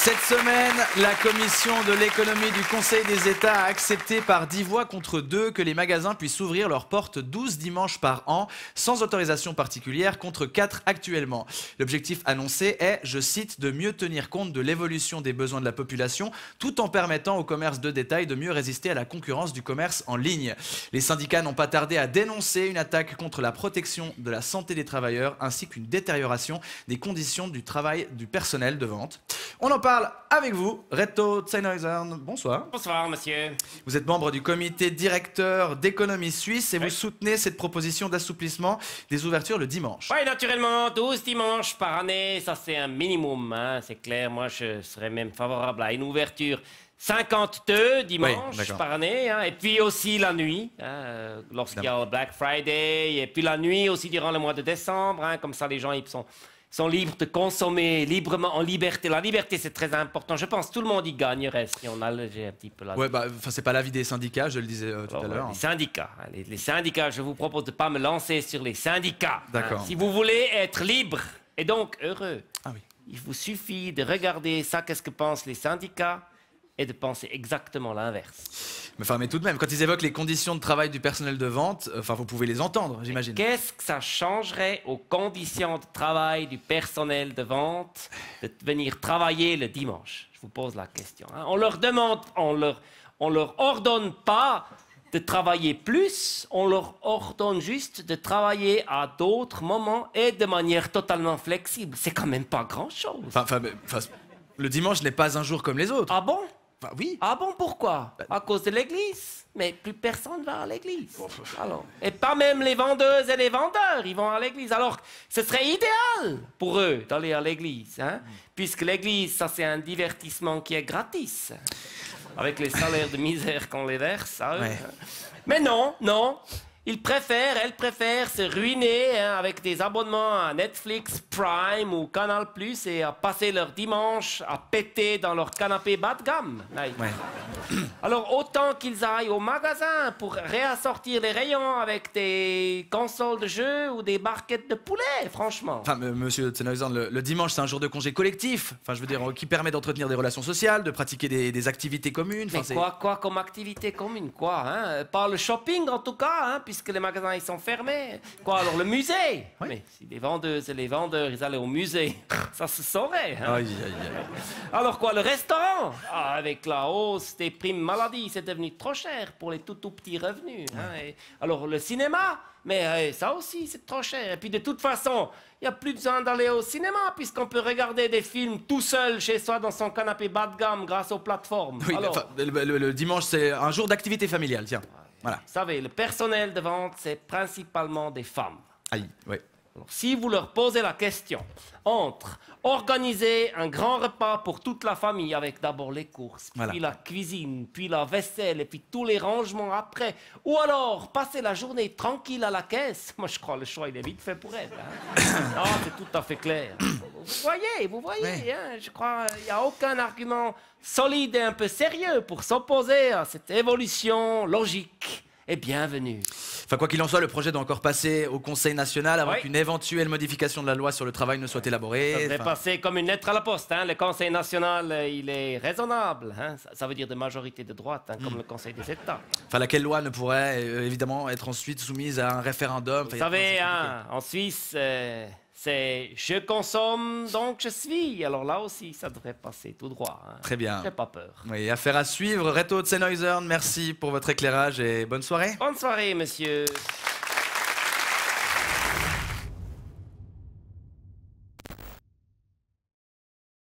Cette semaine, la commission de l'économie du Conseil des États a accepté par 10 voix contre 2 que les magasins puissent ouvrir leurs portes 12 dimanches par an, sans autorisation particulière, contre 4 actuellement. L'objectif annoncé est, je cite, de mieux tenir compte de l'évolution des besoins de la population, tout en permettant au commerce de détail de mieux résister à la concurrence du commerce en ligne. Les syndicats n'ont pas tardé à dénoncer une attaque contre la protection de la santé des travailleurs, ainsi qu'une détérioration des conditions du travail du personnel de vente. On en parle avec vous, Reto Zellner. Bonsoir. Bonsoir, monsieur. Vous êtes membre du comité directeur d'économie suisse et vous soutenez cette proposition d'assouplissement des ouvertures le dimanche. Oui, naturellement, 12 dimanches par année, ça c'est un minimum, hein, c'est clair. Moi, je serais même favorable à une ouverture 52 dimanches par année, hein, et puis aussi la nuit, hein, lorsqu'il y a le Black Friday, et puis la nuit aussi durant le mois de décembre, hein, comme ça les gens ils sont libres de consommer librement, en liberté. La liberté, c'est très important. Je pense que tout le monde y gagnerait si on allégeait un petit peu la... Ouais, c'est pas l'avis des syndicats, je le disais tout à l'heure. Les syndicats, hein, les syndicats, je vous propose de ne pas me lancer sur les syndicats. D'accord. Hein. Si vous voulez être libre et donc heureux, oui. Il vous suffit de regarder ça, qu'est-ce que pensent les syndicats, et de penser exactement l'inverse. Mais tout de même, quand ils évoquent les conditions de travail du personnel de vente, vous pouvez les entendre, j'imagine. Qu'est-ce que ça changerait aux conditions de travail du personnel de vente de venir travailler le dimanche? Je vous pose la question. Hein. On leur demande, on leur ordonne pas de travailler plus, on leur ordonne juste de travailler à d'autres moments et de manière totalement flexible. C'est quand même pas grand-chose. Le dimanche n'est pas un jour comme les autres. Ah bon? Oui. Ah bon, pourquoi? À cause de l'église. Mais plus personne va à l'église. Alors, et pas même les vendeuses et les vendeurs, ils vont à l'église. Alors, ce serait idéal pour eux d'aller à l'église. Hein? Puisque l'église, ça c'est un divertissement qui est gratis. Avec les salaires de misère qu'on les verse à eux. Ouais. Mais non. Elles préfèrent se ruiner hein, avec des abonnements à Netflix, Prime ou Canal+, et à passer leur dimanche à péter dans leur canapé bas de gamme. Ouais. Alors, autant qu'ils aillent au magasin pour réassortir les rayons avec des consoles de jeux ou des barquettes de poulet, franchement. Monsieur Zellner, le dimanche, c'est un jour de congé collectif. Qui permet d'entretenir des relations sociales, de pratiquer des activités communes. Mais quoi comme activité commune, quoi hein? Pas le shopping, en tout cas, hein, puisque les magasins ils sont fermés. Quoi alors, le musée? Oui. Mais si les vendeuses et les vendeurs ils allaient au musée, ça se saurait. Hein? Alors quoi, le restaurant? Avec la hausse des primes maladie, c'est devenu trop cher pour les tout petits revenus. Hein? Et alors le cinéma? Mais ça aussi, c'est trop cher. Et puis de toute façon, il n'y a plus besoin d'aller au cinéma puisqu'on peut regarder des films tout seul chez soi dans son canapé bas de gamme grâce aux plateformes. Oui, alors... le dimanche, c'est un jour d'activité familiale, tiens. Voilà. Vous savez, le personnel de vente, c'est principalement des femmes. Aïe, oui. Alors, si vous leur posez la question entre organiser un grand repas pour toute la famille avec d'abord les courses, puis la cuisine, puis la vaisselle et puis tous les rangements après, ou alors passer la journée tranquille à la caisse, moi je crois que le choix il est vite fait pour elle. Hein. Non, c'est tout à fait clair. Vous voyez, oui. Hein, je crois qu'il n'y a aucun argument solide et un peu sérieux pour s'opposer à cette évolution logique et bienvenue. Quoi qu'il en soit, le projet doit encore passer au Conseil national avant qu'une éventuelle modification de la loi sur le travail ne soit élaborée. Ça devrait passer comme une lettre à la poste. Hein. Le Conseil national, il est raisonnable. Hein. Ça veut dire de majorité de droite, hein, comme le Conseil des États. Laquelle loi ne pourrait évidemment être ensuite soumise à un référendum. Vous savez, hein, en Suisse, c'est « je consomme, donc je suis ». Alors là aussi, ça devrait passer tout droit. Hein. Très bien. J'ai pas peur. Oui, affaire à suivre. Reto Zellner, merci pour votre éclairage et bonne soirée. Bonne soirée, monsieur.